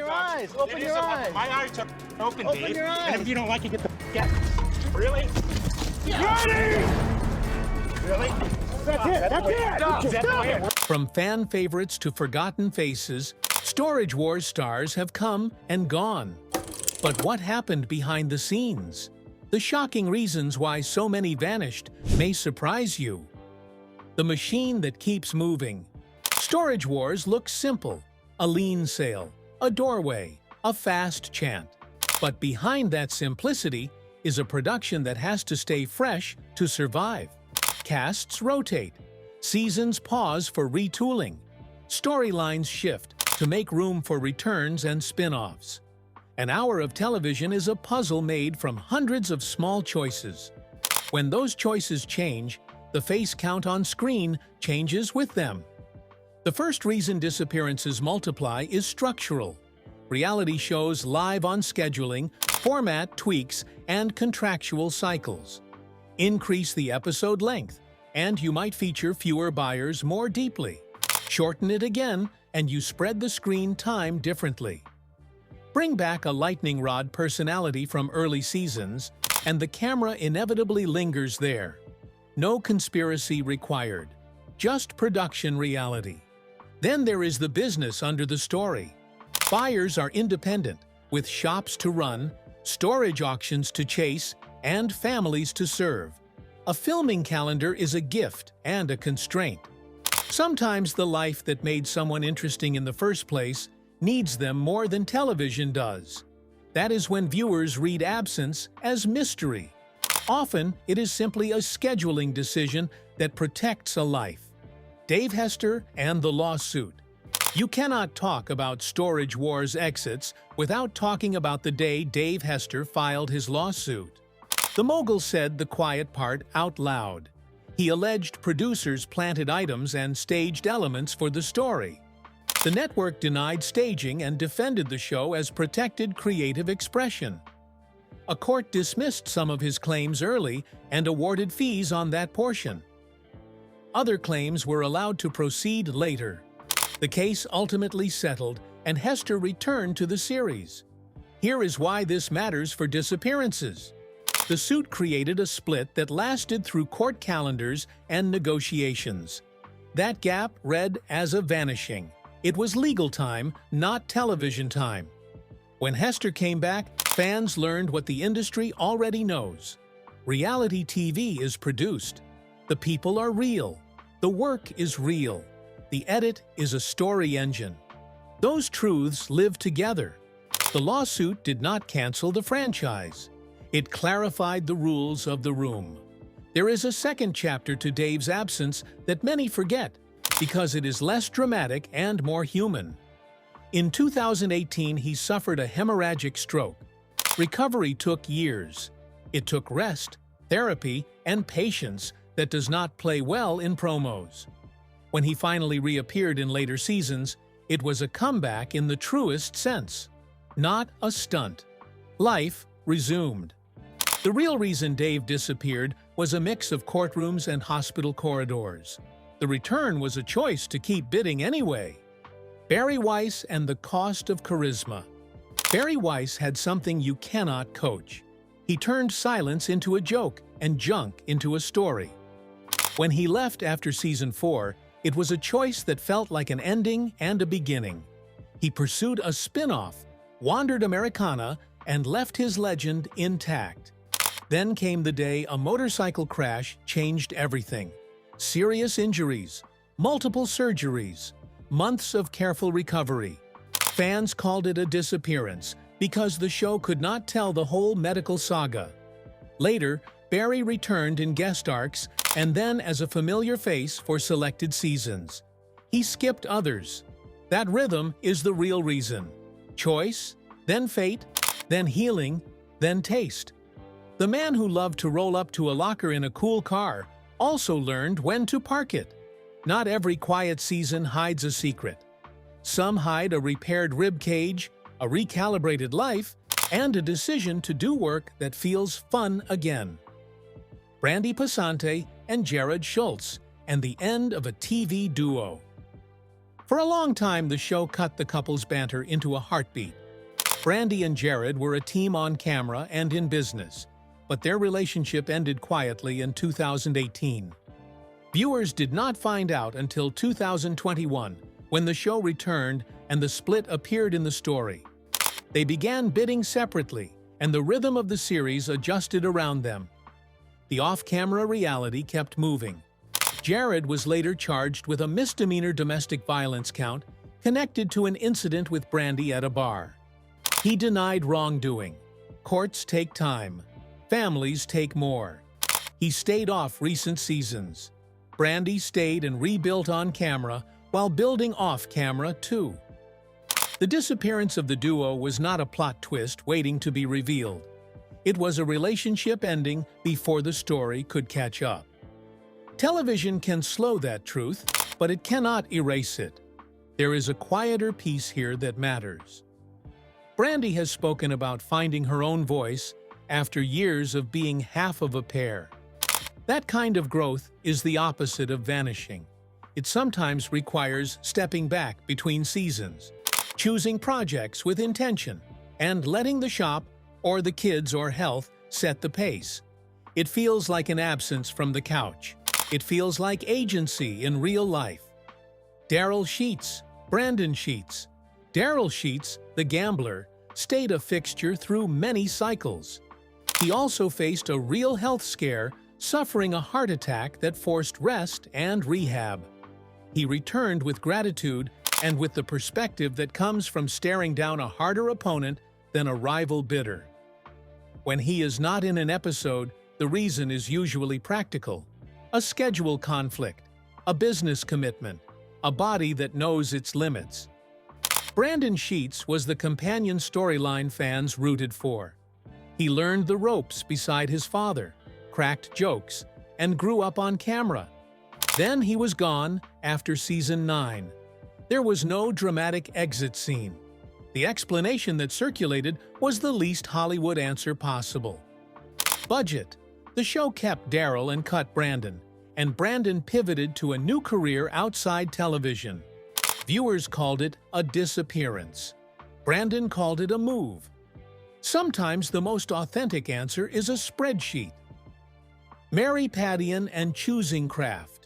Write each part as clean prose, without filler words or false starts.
your eyes. Open your eyes. My eyes are open, Open Dave. your eyes. And if you don't like it, get the f*** out. Really? Yeah. Ready? Really? That's it. That's it. Is that the way it works? From fan favorites to forgotten faces, Storage Wars stars have come and gone. But what happened behind the scenes? The shocking reasons why so many vanished may surprise you. The machine that keeps moving. Storage Wars looks simple. A lean sale, a doorway, a fast chant. But behind that simplicity is a production that has to stay fresh to survive. Casts rotate. Seasons pause for retooling. Storylines shift to make room for returns and spin-offs. An hour of television is a puzzle made from hundreds of small choices. When those choices change, the face count on screen changes with them. The first reason disappearances multiply is structural. Reality shows live on scheduling, format tweaks, and contractual cycles. Increase the episode length, and you might feature fewer buyers more deeply. Shorten it again, and you spread the screen time differently. Bring back a lightning rod personality from early seasons, and the camera inevitably lingers there. No conspiracy required, just production reality. Then there is the business under the story. Buyers are independent, with shops to run, storage auctions to chase, and families to serve. A filming calendar is a gift and a constraint. Sometimes the life that made someone interesting in the first place needs them more than television does. That is when viewers read absence as mystery. Often, it is simply a scheduling decision that protects a life. Dave Hester and the lawsuit. You cannot talk about Storage Wars exits without talking about the day Dave Hester filed his lawsuit. The mogul said the quiet part out loud. He alleged producers planted items and staged elements for the story. The network denied staging and defended the show as protected creative expression. A court dismissed some of his claims early and awarded fees on that portion. Other claims were allowed to proceed later. The case ultimately settled, and Hester returned to the series. Here is why this matters for disappearances. The suit created a split that lasted through court calendars and negotiations. That gap read as a vanishing. It was legal time, not television time. When Hester came back, fans learned what the industry already knows. Reality TV is produced. The people are real. The work is real. The edit is a story engine. Those truths live together. The lawsuit did not cancel the franchise. It clarified the rules of the room. There is a second chapter to Dave's absence that many forget, because it is less dramatic and more human. In 2018, he suffered a hemorrhagic stroke. Recovery took years. It took rest, therapy, and patience that does not play well in promos. When he finally reappeared in later seasons, it was a comeback in the truest sense, not a stunt. Life resumed. The real reason Dave disappeared was a mix of courtrooms and hospital corridors. The return was a choice to keep bidding anyway. Barry Weiss and the cost of charisma. Barry Weiss had something you cannot coach. He turned silence into a joke and junk into a story. When he left after season 4, it was a choice that felt like an ending and a beginning. He pursued a spin-off, wandered Americana, and left his legend intact. Then came the day a motorcycle crash changed everything. Serious injuries, multiple surgeries, months of careful recovery. Fans called it a disappearance because the show could not tell the whole medical saga. Later, Barry returned in guest arcs and then as a familiar face for selected seasons. He skipped others. That rhythm is the real reason. Choice, then fate, then healing, then taste. The man who loved to roll up to a locker in a cool car also learned when to park it. Not every quiet season hides a secret. Some hide a repaired rib cage, a recalibrated life, and a decision to do work that feels fun again. Brandy Passante and Jared Schultz, and the end of a TV duo. For a long time, the show cut the couple's banter into a heartbeat. Brandy and Jared were a team on camera and in business, but their relationship ended quietly in 2018. Viewers did not find out until 2021, when the show returned and the split appeared in the story. They began bidding separately, and the rhythm of the series adjusted around them. The off-camera reality kept moving. Jared was later charged with a misdemeanor domestic violence count connected to an incident with Brandy at a bar. He denied wrongdoing. Courts take time. Families take more. He stayed off recent seasons. Brandy stayed and rebuilt on camera while building off camera too. The disappearance of the duo was not a plot twist waiting to be revealed. It was a relationship ending before the story could catch up. Television can slow that truth, but it cannot erase it. There is a quieter piece here that matters. Brandy has spoken about finding her own voice after years of being half of a pair. That kind of growth is the opposite of vanishing. It sometimes requires stepping back between seasons, choosing projects with intention, and letting the shop, or the kids or health, set the pace. It feels like an absence from the couch. It feels like agency in real life. Daryl Sheets, Brandon Sheets. Daryl Sheets, the gambler, stayed a fixture through many cycles. He also faced a real health scare, suffering a heart attack that forced rest and rehab. He returned with gratitude and with the perspective that comes from staring down a harder opponent than a rival bidder. When he is not in an episode, the reason is usually practical. A schedule conflict, a business commitment, a body that knows its limits. Brandon Sheets was the companion storyline fans rooted for. He learned the ropes beside his father, cracked jokes, and grew up on camera. Then he was gone after season 9. There was no dramatic exit scene. The explanation that circulated was the least Hollywood answer possible. Budget. The show kept Daryl and cut Brandon, and Brandon pivoted to a new career outside television. Viewers called it a disappearance. Brandon called it a move. Sometimes the most authentic answer is a spreadsheet. Mary Padian and choosing craft.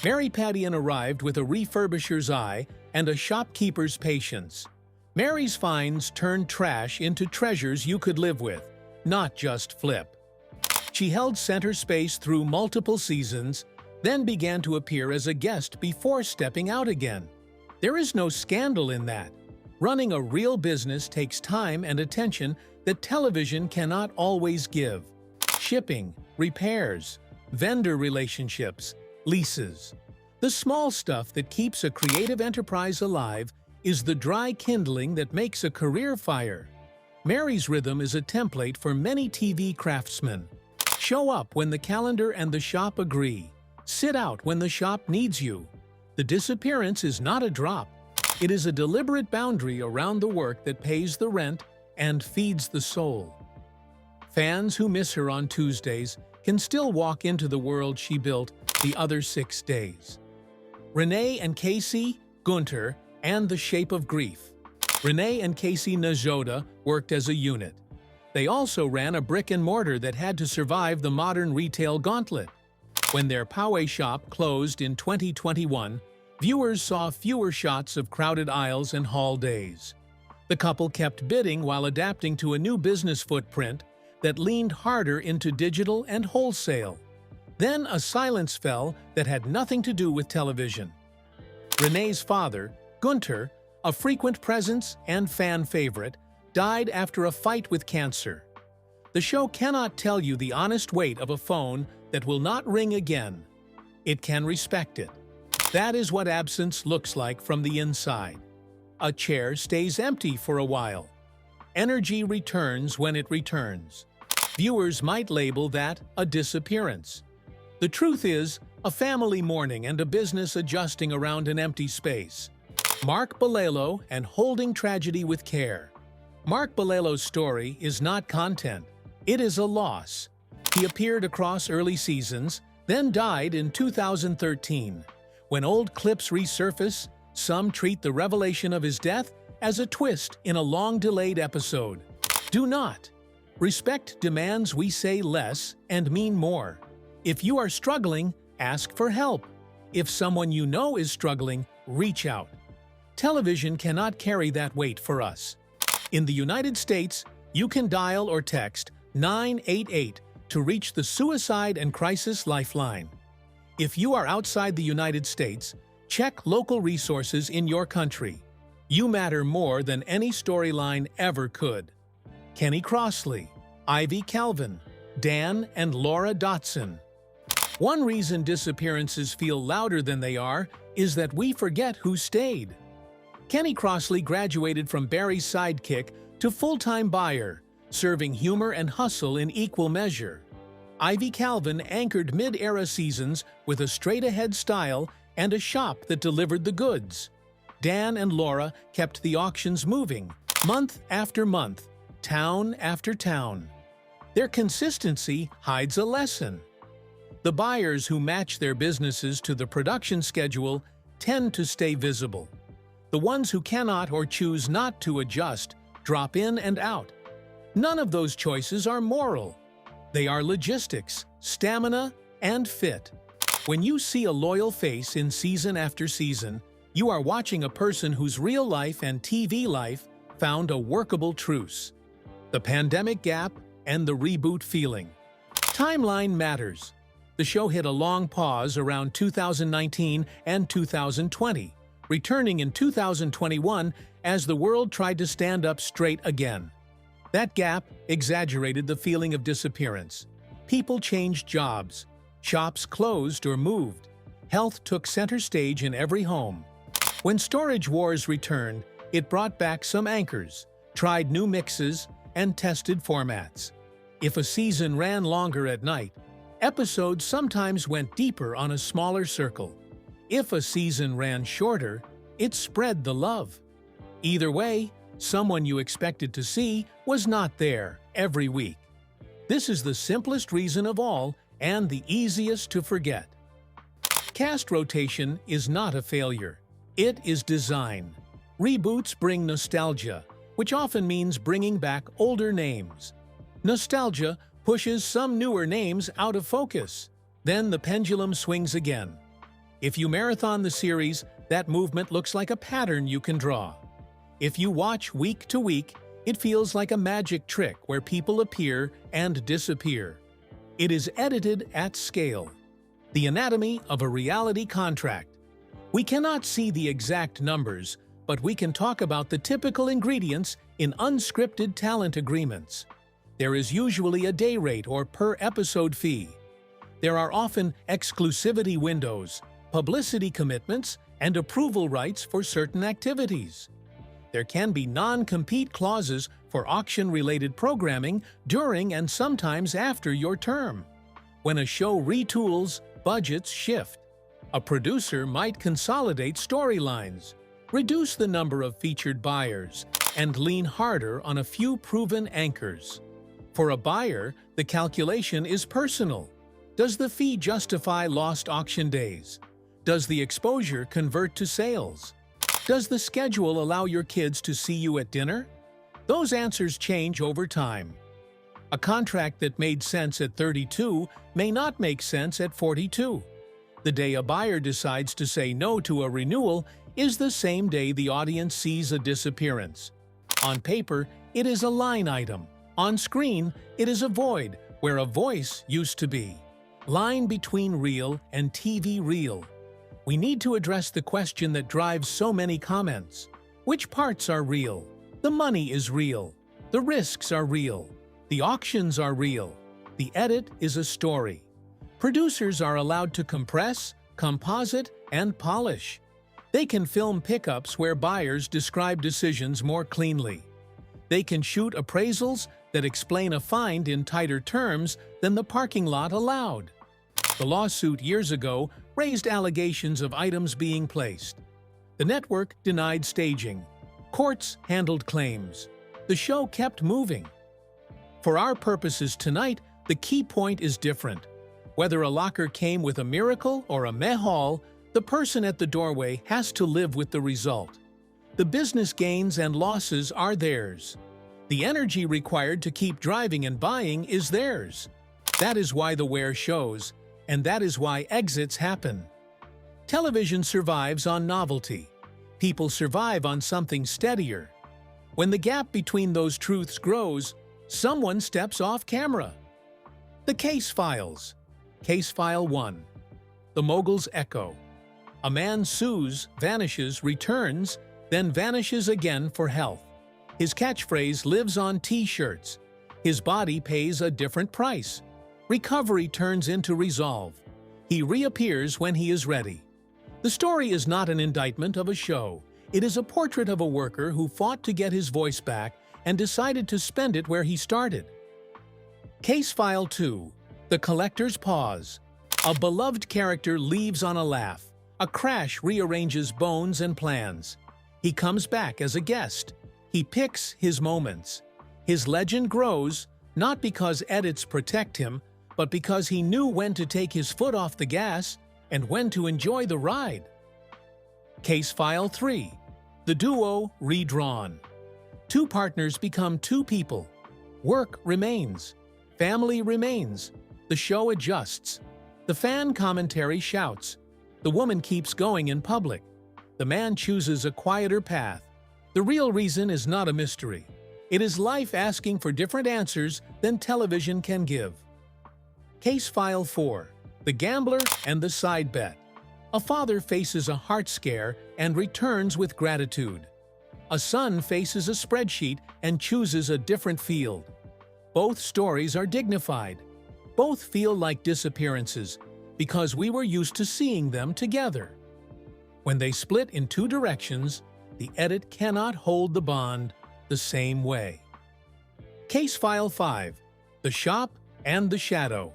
Mary Padian arrived with a refurbisher's eye and a shopkeeper's patience. Mary's finds turned trash into treasures you could live with, not just flip. She held center space through multiple seasons, then began to appear as a guest before stepping out again. There is no scandal in that. Running a real business takes time and attention that television cannot always give. Shipping, repairs, vendor relationships, leases. The small stuff that keeps a creative enterprise alive is the dry kindling that makes a career fire. Mary's rhythm is a template for many TV craftsmen. Show up when the calendar and the shop agree. Sit out when the shop needs you. The disappearance is not a drop. It is a deliberate boundary around the work that pays the rent and feeds the soul. Fans who miss her on Tuesdays can still walk into the world she built the other 6 days. Renee and Casey, Gunter, and The Shape of Grief. Renee and Casey Najoda worked as a unit. They also ran a brick-and-mortar that had to survive the modern retail gauntlet. When their Poway shop closed in 2021, viewers saw fewer shots of crowded aisles and haul days. The couple kept bidding while adapting to a new business footprint that leaned harder into digital and wholesale. Then a silence fell that had nothing to do with television. Renee's father, Gunter, a frequent presence and fan favorite, died after a fight with cancer. The show cannot tell you the honest weight of a phone that will not ring again. It can respect it. That is what absence looks like from the inside. A chair stays empty for a while. Energy returns when it returns. Viewers might label that a disappearance. The truth is, a family mourning and a business adjusting around an empty space. Mark Borerlo and Holding Tragedy with Care. Mark Borerlo's story is not content. It is a loss. He appeared across early seasons, then died in 2013. When old clips resurface, Some treat the revelation of his death as a twist in a long-delayed episode. Do not. Respect demands we say less and mean more. If you are struggling, ask for help. If someone you know is struggling, reach out. Television cannot carry that weight for us. In the United States, you can dial or text 988 to reach the Suicide and Crisis Lifeline. If you are outside the United States, check local resources in your country. You matter more than any storyline ever could. Kenny Crossley, Ivy Calvin, Dan and Laura Dotson. One reason disappearances feel louder than they are is that we forget who stayed. Kenny Crossley graduated from Barry's sidekick to full-time buyer, serving humor and hustle in equal measure. Ivy Calvin anchored mid-era seasons with a straight-ahead style and a shop that delivered the goods. Dan and Laura kept the auctions moving, month after month, town after town. Their consistency hides a lesson. The buyers who match their businesses to the production schedule tend to stay visible. The ones who cannot or choose not to adjust drop in and out. None of those choices are moral. They are logistics, stamina, and fit. When you see a loyal face in season after season, you are watching a person whose real life and TV life found a workable truce. The pandemic gap and the reboot feeling. Timeline matters. The show hit a long pause around 2019 and 2020, returning in 2021 as the world tried to stand up straight again. That gap exaggerated the feeling of disappearance. People changed jobs. Shops closed or moved. Health took center stage in every home. When Storage Wars returned, it brought back some anchors, tried new mixes, and tested formats. If a season ran longer at night, episodes sometimes went deeper on a smaller circle. If a season ran shorter, it spread the love. Either way, someone you expected to see was not there every week. This is the simplest reason of all and the easiest to forget. Cast rotation is not a failure. It is design. Reboots bring nostalgia, which often means bringing back older names. Nostalgia pushes some newer names out of focus. Then the pendulum swings again. If you marathon the series, that movement looks like a pattern you can draw. If you watch week to week, it feels like a magic trick where people appear and disappear. It is edited at scale. The anatomy of a reality contract. We cannot see the exact numbers, but we can talk about the typical ingredients in unscripted talent agreements. There is usually a day rate or per episode fee. There are often exclusivity windows, publicity commitments, and approval rights for certain activities. There can be non-compete clauses for auction-related programming during and sometimes after your term. When a show retools, budgets shift. A producer might consolidate storylines, reduce the number of featured buyers, and lean harder on a few proven anchors. For a buyer, the calculation is personal. Does the fee justify lost auction days? Does the exposure convert to sales? Does the schedule allow your kids to see you at dinner? Those answers change over time. A contract that made sense at 32 may not make sense at 42. The day a buyer decides to say no to a renewal is the same day the audience sees a disappearance. On paper, it is a line item. On screen, it is a void where a voice used to be. Line between real and TV reel. We need to address the question that drives so many comments. Which parts are real? The money is real. The risks are real. The auctions are real. The edit is a story. Producers are allowed to compress, composite, and polish. They can film pickups where buyers describe decisions more cleanly. They can shoot appraisals that explain a find in tighter terms than the parking lot allowed. The lawsuit years ago raised allegations of items being placed. The network denied staging. Courts handled claims. The show kept moving. For our purposes tonight, the key point is different. Whether a locker came with a miracle or a meh haul, The person at the doorway has to live with the result. The business gains and losses are theirs. The energy required to keep driving and buying is theirs. That is why the wear shows, and that is why exits happen. Television survives on novelty. People survive on something steadier. When the gap between those truths grows, someone steps off camera. The Case Files. Case File 1. The Mogul's Echo. A man sues, vanishes, returns, then vanishes again for health. His catchphrase lives on T-shirts. His body pays a different price. Recovery turns into resolve. He reappears when he is ready. The story is not an indictment of a show. It is a portrait of a worker who fought to get his voice back and decided to spend it where he started. Case File 2. The Collector's Pause. A beloved character leaves on a laugh. A crash rearranges bones and plans. He comes back as a guest. He picks his moments. His legend grows, not because edits protect him, but because he knew when to take his foot off the gas and when to enjoy the ride. Case File 3. The Duo Redrawn. Two partners become two people. Work remains. Family remains. The show adjusts. The fan commentary shouts. The woman keeps going in public. The man chooses a quieter path. The real reason is not a mystery. It is life asking for different answers than television can give. Case File 4. The Gambler and the Side Bet. A father faces a heart scare and returns with gratitude. A son faces a spreadsheet and chooses a different field. Both stories are dignified. Both feel like disappearances because we were used to seeing them together. When they split in two directions, the edit cannot hold the bond the same way. Case File 5. The Shop and the Shadow.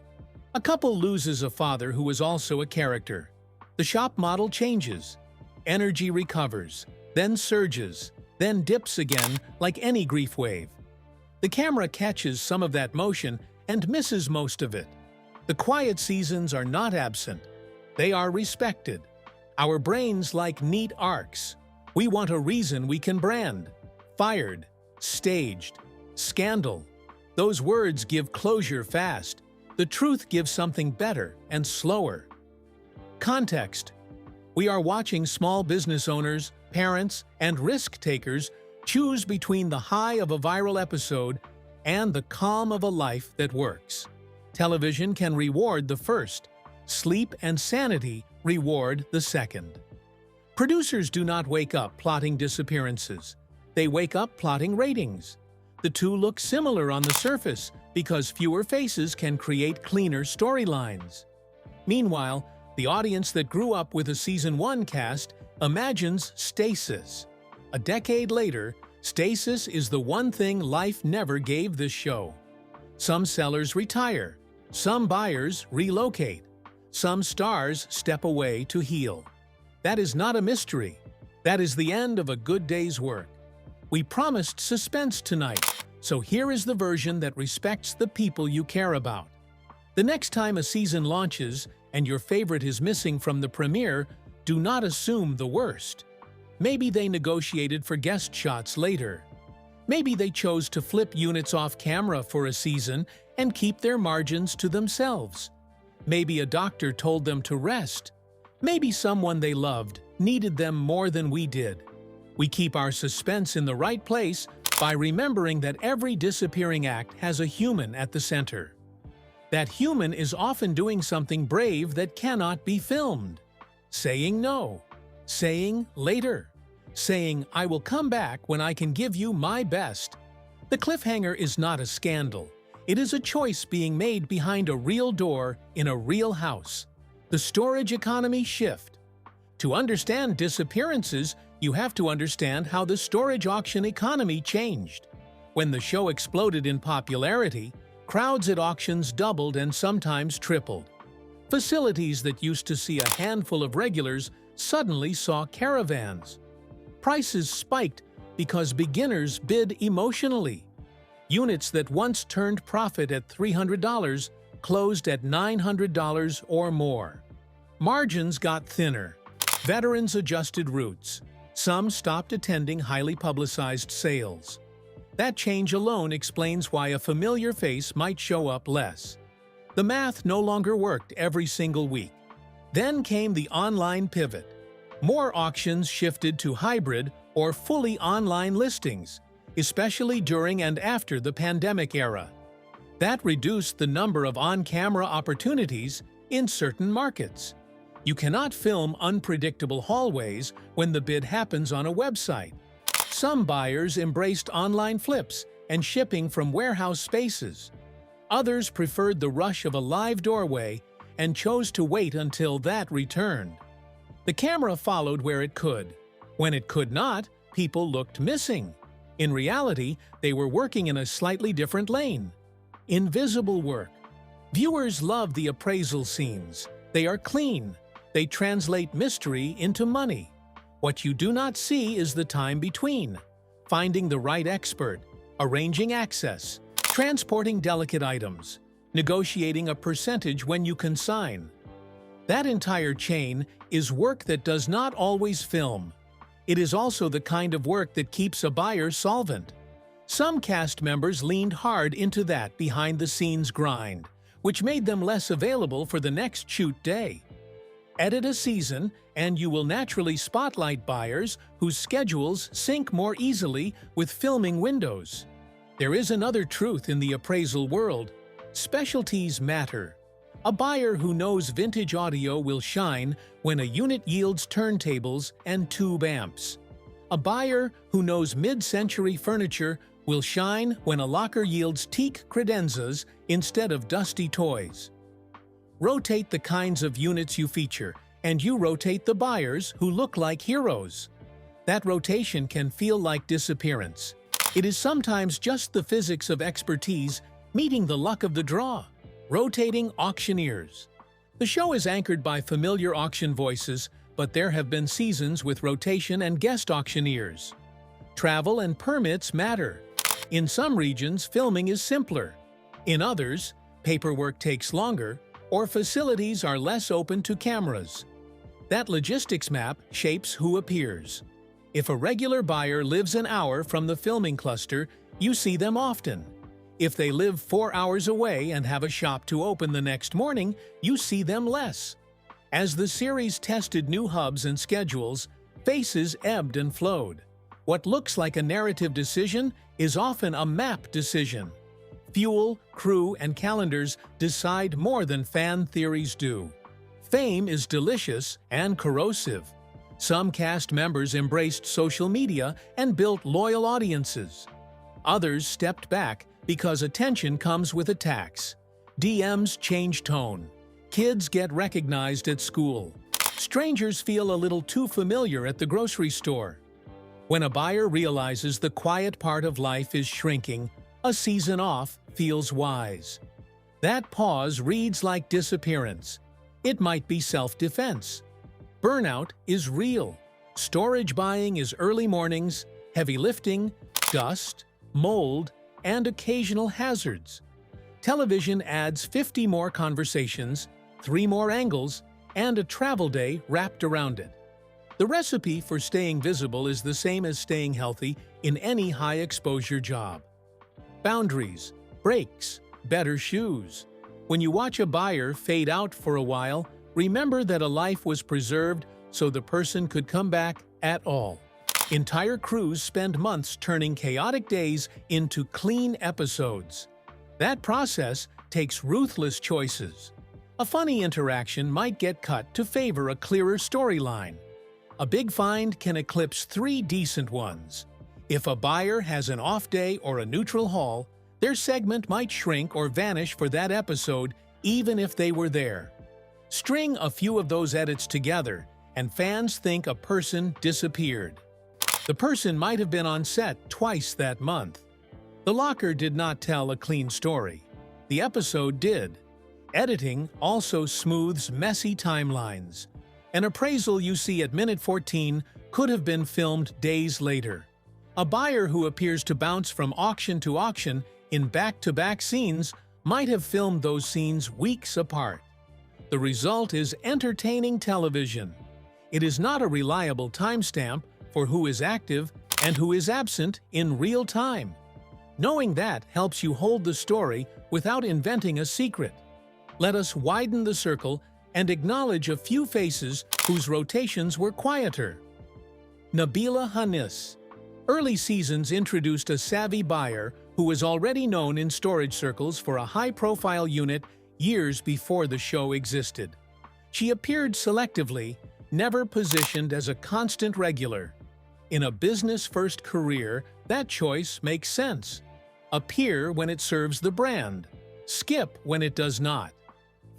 A couple loses a father who is also a character. The shop model changes. Energy recovers, then surges, then dips again like any grief wave. The camera catches some of that motion and misses most of it. The quiet seasons are not absent. They are respected. Our brains like neat arcs. We want a reason we can brand. Fired, staged, scandal. Those words give closure fast. The truth gives something better and slower. Context. We are watching small business owners, parents, and risk-takers choose between the high of a viral episode and the calm of a life that works. Television can reward the first. Sleep and sanity reward the second. Producers do not wake up plotting disappearances. They wake up plotting ratings. The two look similar on the surface because fewer faces can create cleaner storylines. Meanwhile, the audience that grew up with a Season 1 cast imagines stasis. A decade later, stasis is the one thing life never gave this show. Some sellers retire. Some buyers relocate. Some stars step away to heal. That is not a mystery. That is the end of a good day's work. We promised suspense tonight, so here is the version that respects the people you care about. The next time a season launches and your favorite is missing from the premiere, do not assume the worst. Maybe they negotiated for guest shots later. Maybe they chose to flip units off camera for a season and keep their margins to themselves. Maybe a doctor told them to rest. Maybe someone they loved needed them more than we did. We keep our suspense in the right place by remembering that every disappearing act has a human at the center. That human is often doing something brave that cannot be filmed. Saying no. Saying later. Saying, I will come back when I can give you my best. The cliffhanger is not a scandal. It is a choice being made behind a real door in a real house. The storage economy shift. To understand disappearances, you have to understand how the storage auction economy changed. When the show exploded in popularity, crowds at auctions doubled and sometimes tripled. Facilities that used to see a handful of regulars suddenly saw caravans. Prices spiked because beginners bid emotionally. Units that once turned profit at $300 closed at $900 or more. Margins got thinner. Veterans adjusted routes. Some stopped attending highly publicized sales. That change alone explains why a familiar face might show up less. The math no longer worked every single week. Then came the online pivot. More auctions shifted to hybrid or fully online listings, especially during and after the pandemic era. That reduced the number of on-camera opportunities in certain markets. You cannot film unpredictable hallways when the bid happens on a website. Some buyers embraced online flips and shipping from warehouse spaces. Others preferred the rush of a live doorway and chose to wait until that returned. The camera followed where it could. When it could not, people looked missing. In reality, they were working in a slightly different lane. Invisible work. Viewers love the appraisal scenes. They are clean. They translate mystery into money. What you do not see is the time between. Finding the right expert, arranging access, transporting delicate items, negotiating a percentage when you consign. That entire chain is work that does not always film. It is also the kind of work that keeps a buyer solvent. Some cast members leaned hard into that behind-the-scenes grind, which made them less available for the next shoot day. Edit a season, and you will naturally spotlight buyers whose schedules sync more easily with filming windows. There is another truth in the appraisal world. Specialties matter. A buyer who knows vintage audio will shine when a unit yields turntables and tube amps. A buyer who knows mid-century furniture will shine when a locker yields teak credenzas instead of dusty toys. Rotate the kinds of units you feature, and you rotate the buyers who look like heroes. That rotation can feel like disappearance. It is sometimes just the physics of expertise meeting the luck of the draw. Rotating auctioneers. The show is anchored by familiar auction voices, but there have been seasons with rotation and guest auctioneers. Travel and permits matter. In some regions, filming is simpler. In others, paperwork takes longer, or facilities are less open to cameras. That logistics map shapes who appears. If a regular buyer lives an hour from the filming cluster, you see them often. If they live 4 hours away and have a shop to open the next morning, you see them less. As the series tested new hubs and schedules, faces ebbed and flowed. What looks like a narrative decision is often a map decision. Fuel, crew, and calendars decide more than fan theories do. Fame is delicious and corrosive. Some cast members embraced social media and built loyal audiences. Others stepped back because attention comes with a tax. DMs change tone. Kids get recognized at school. Strangers feel a little too familiar at the grocery store. When a buyer realizes the quiet part of life is shrinking, a season off feels wise. That pause reads like disappearance. It might be self-defense. Burnout is real. Storage buying is early mornings, heavy lifting, dust, mold, and occasional hazards. Television adds 50 more conversations, 3 more angles, and a travel day wrapped around it. The recipe for staying visible is the same as staying healthy in any high-exposure job. Boundaries, breaks, better shoes. When you watch a buyer fade out for a while, remember that a life was preserved so the person could come back at all. Entire crews spend months turning chaotic days into clean episodes. That process takes ruthless choices. A funny interaction might get cut to favor a clearer storyline. A big find can eclipse 3 decent ones. If a buyer has an off day or a neutral haul, their segment might shrink or vanish for that episode even if they were there. String a few of those edits together, and fans think a person disappeared. The person might have been on set twice that month. The locker did not tell a clean story. The episode did. Editing also smooths messy timelines. An appraisal you see at minute 14 could have been filmed days later. A buyer who appears to bounce from auction to auction in back-to-back scenes might have filmed those scenes weeks apart. The result is entertaining television. It is not a reliable timestamp for who is active and who is absent in real time. Knowing that helps you hold the story without inventing a secret. Let us widen the circle and acknowledge a few faces whose rotations were quieter. Nabila Hanis. Early seasons introduced a savvy buyer who was already known in storage circles for a high-profile unit years before the show existed. She appeared selectively, never positioned as a constant regular. In a business-first career, that choice makes sense. Appear when it serves the brand. Skip when it does not.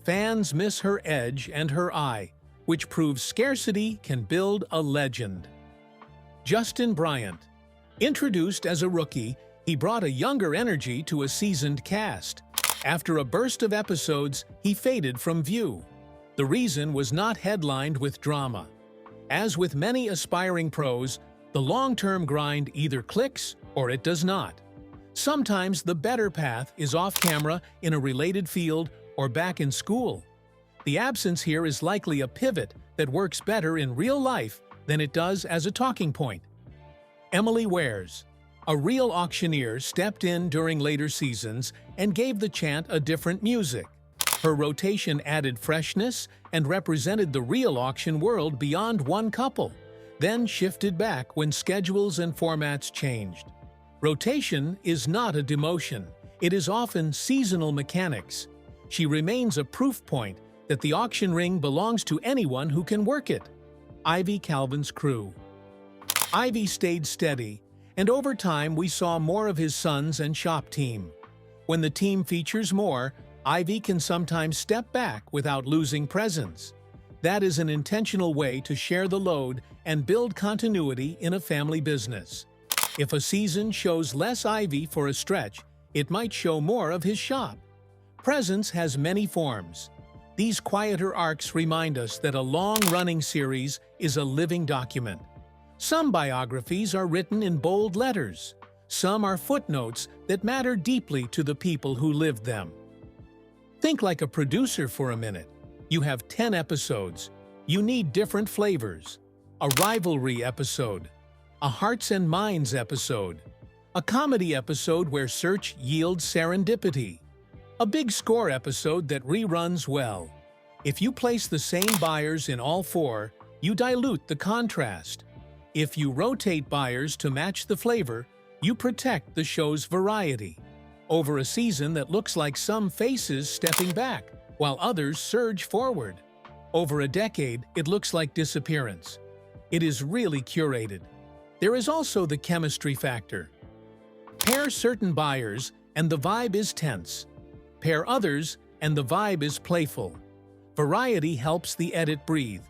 Fans miss her edge and her eye, which proves scarcity can build a legend. Justin Bryant. Introduced as a rookie, he brought a younger energy to a seasoned cast. After a burst of episodes, he faded from view. The reason was not headlined with drama. As with many aspiring pros, the long-term grind either clicks or it does not. Sometimes the better path is off-camera in a related field or back in school. The absence here is likely a pivot that works better in real life than it does as a talking point. Emily Wares. A real auctioneer stepped in during later seasons and gave the chant a different music. Her rotation added freshness and represented the real auction world beyond one couple, then shifted back when schedules and formats changed. Rotation is not a demotion. It is often seasonal mechanics. She remains a proof point that the auction ring belongs to anyone who can work it. Ivy Calvin's crew. Ivy stayed steady, and over time we saw more of his sons and shop team. When the team features more, Ivy can sometimes step back without losing presence. That is an intentional way to share the load and build continuity in a family business. If a season shows less Ivy for a stretch, it might show more of his shop. Presence has many forms. These quieter arcs remind us that a long-running series is a living document. Some biographies are written in bold letters. Some are footnotes that matter deeply to the people who lived them. Think like a producer for a minute. You have 10 episodes. You need different flavors. A rivalry episode. A hearts and minds episode. A comedy episode where search yields serendipity. A big score episode that reruns well. If you place the same buyers in all 4, you dilute the contrast. If you rotate buyers to match the flavor, you protect the show's variety. Over a season that looks like some faces stepping back, while others surge forward. Over a decade, it looks like disappearance. It is really curated. There is also the chemistry factor. Pair certain buyers, and the vibe is tense. Pair others, and the vibe is playful. Variety helps the edit breathe.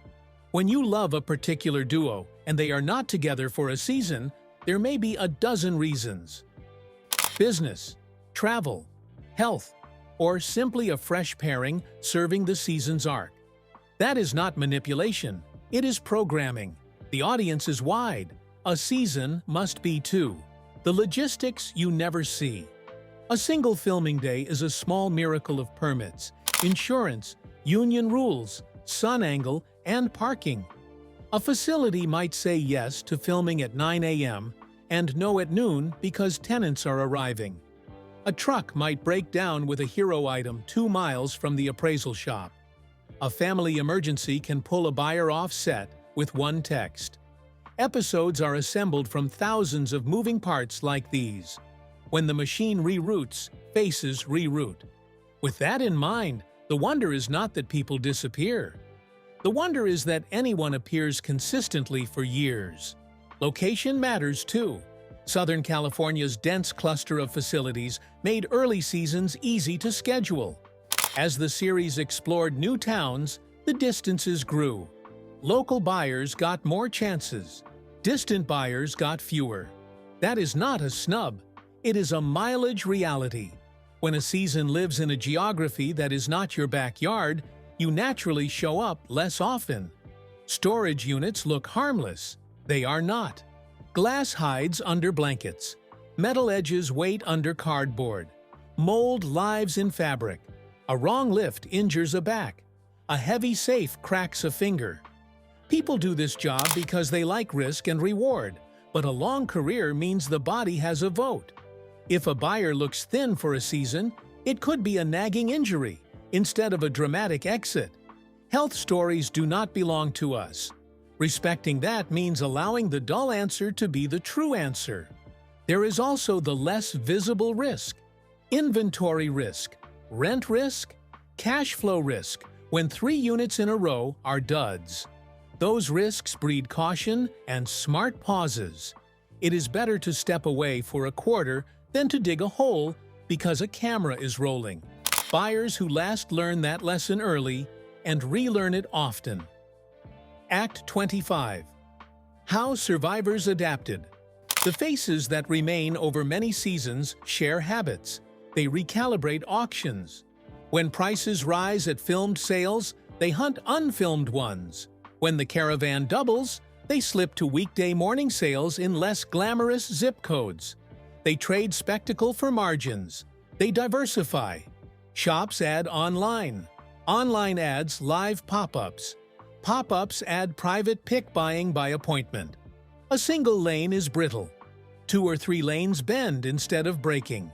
When you love a particular duo, and they are not together for a season, there may be a dozen reasons. Business, travel, health, or simply a fresh pairing serving the season's arc. That is not manipulation, it is programming. The audience is wide. A season must be too. The logistics you never see. A single filming day is a small miracle of permits, insurance, union rules, sun angle, and parking. A facility might say yes to filming at 9 a.m. and no at noon because tenants are arriving. A truck might break down with a hero item 2 miles from the appraisal shop. A family emergency can pull a buyer off set with one text. Episodes are assembled from thousands of moving parts like these. When the machine reroutes, faces reroute. With that in mind, the wonder is not that people disappear. The wonder is that anyone appears consistently for years. Location matters too. Southern California's dense cluster of facilities made early seasons easy to schedule. As the series explored new towns, the distances grew. Local buyers got more chances. Distant buyers got fewer. That is not a snub. It is a mileage reality. When a season lives in a geography that is not your backyard, you naturally show up less often. Storage units look harmless. They are not. Glass hides under blankets. Metal edges wait under cardboard. Mold lives in fabric. A wrong lift injures a back. A heavy safe cracks a finger. People do this job because they like risk and reward, but a long career means the body has a vote. If a buyer looks thin for a season, it could be a nagging injury instead of a dramatic exit. Health stories do not belong to us. Respecting that means allowing the dull answer to be the true answer. There is also the less visible risk: inventory risk, rent risk, cash flow risk, when 3 units in a row are duds. Those risks breed caution and smart pauses. It is better to step away for a quarter than to dig a hole because a camera is rolling. Buyers who last learn that lesson early and relearn it often. Act 25. How survivors adapted. The faces that remain over many seasons share habits. They recalibrate auctions. When prices rise at filmed sales, they hunt unfilmed ones. When the caravan doubles, they slip to weekday morning sales in less glamorous zip codes. They trade spectacle for margins. They diversify. Shops add online. Online adds live pop-ups. Pop-ups add private pick buying by appointment. A single lane is brittle. 2 or 3 lanes bend instead of breaking.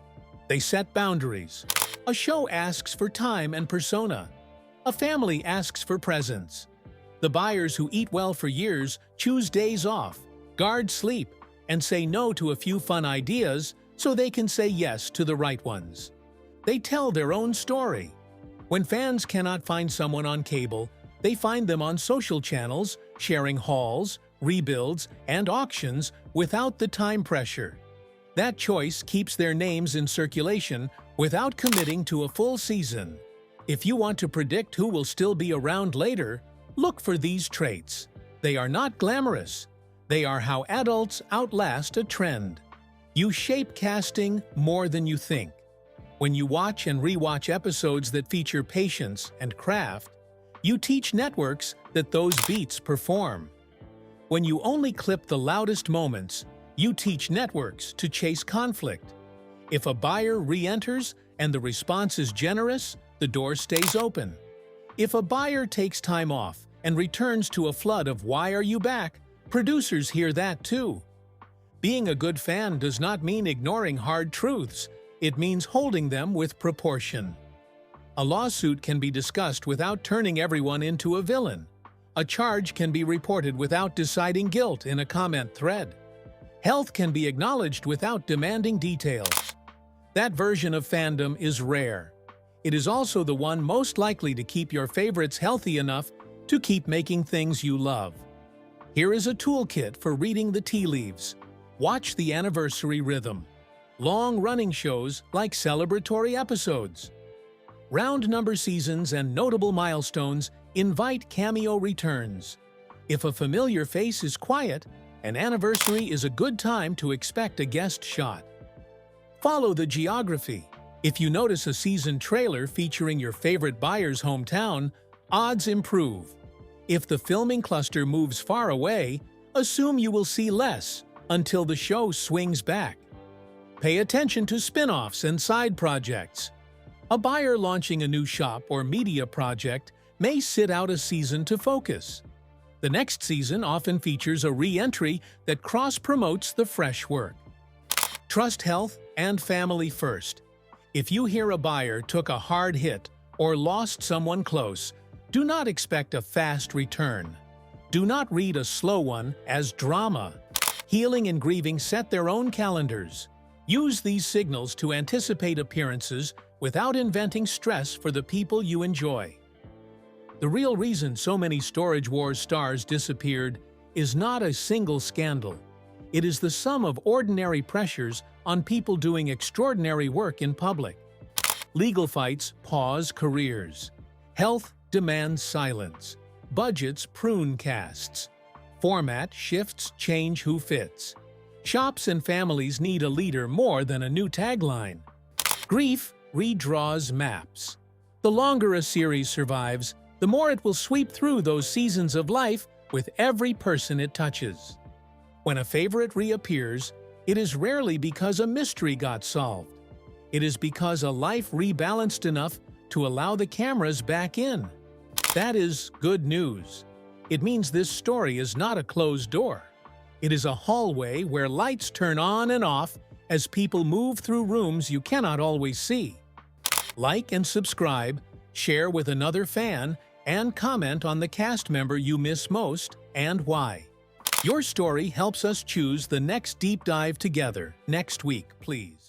They set boundaries. A show asks for time and persona. A family asks for presence. The buyers who eat well for years choose days off, guard sleep, and say no to a few fun ideas so they can say yes to the right ones. They tell their own story. When fans cannot find someone on cable, they find them on social channels, sharing hauls, rebuilds, and auctions without the time pressure. That choice keeps their names in circulation without committing to a full season. If you want to predict who will still be around later, look for these traits. They are not glamorous. They are how adults outlast a trend. You shape casting more than you think. When you watch and rewatch episodes that feature patience and craft, you teach networks that those beats perform. When you only clip the loudest moments, you teach networks to chase conflict. If a buyer re-enters and the response is generous, the door stays open. If a buyer takes time off and returns to a flood of "Why are you back?" producers hear that too. Being a good fan does not mean ignoring hard truths. It means holding them with proportion. A lawsuit can be discussed without turning everyone into a villain. A charge can be reported without deciding guilt in a comment thread. Health can be acknowledged without demanding details. That version of fandom is rare. It is also the one most likely to keep your favorites healthy enough to keep making things you love. Here is a toolkit for reading the tea leaves. Watch the anniversary rhythm. Long-running shows like celebratory episodes. Round number seasons and notable milestones invite cameo returns. If a familiar face is quiet, an anniversary is a good time to expect a guest shot. Follow the geography. If you notice a season trailer featuring your favorite buyer's hometown, odds improve. If the filming cluster moves far away, assume you will see less until the show swings back. Pay attention to spin-offs and side projects. A buyer launching a new shop or media project may sit out a season to focus. The next season often features a re-entry that cross-promotes the fresh work. Trust health and family first. If you hear a buyer took a hard hit or lost someone close, do not expect a fast return. Do not read a slow one as drama. Healing and grieving set their own calendars. Use these signals to anticipate appearances without inventing stress for the people you enjoy. The real reason so many Storage Wars stars disappeared is not a single scandal. It is the sum of ordinary pressures on people doing extraordinary work in public. Legal fights pause careers. Health demands silence. Budgets prune casts. Format shifts change who fits. Shops and families need a leader more than a new tagline. Grief redraws maps. The longer a series survives, the more it will sweep through those seasons of life with every person it touches. When a favorite reappears, it is rarely because a mystery got solved. It is because a life rebalanced enough to allow the cameras back in. That is good news. it means this story is not a closed door. It is a hallway where lights turn on and off as people move through rooms you cannot always see. Like and subscribe, share with another fan, and comment on the cast member you miss most and why. Your story helps us choose the next deep dive together next week, please.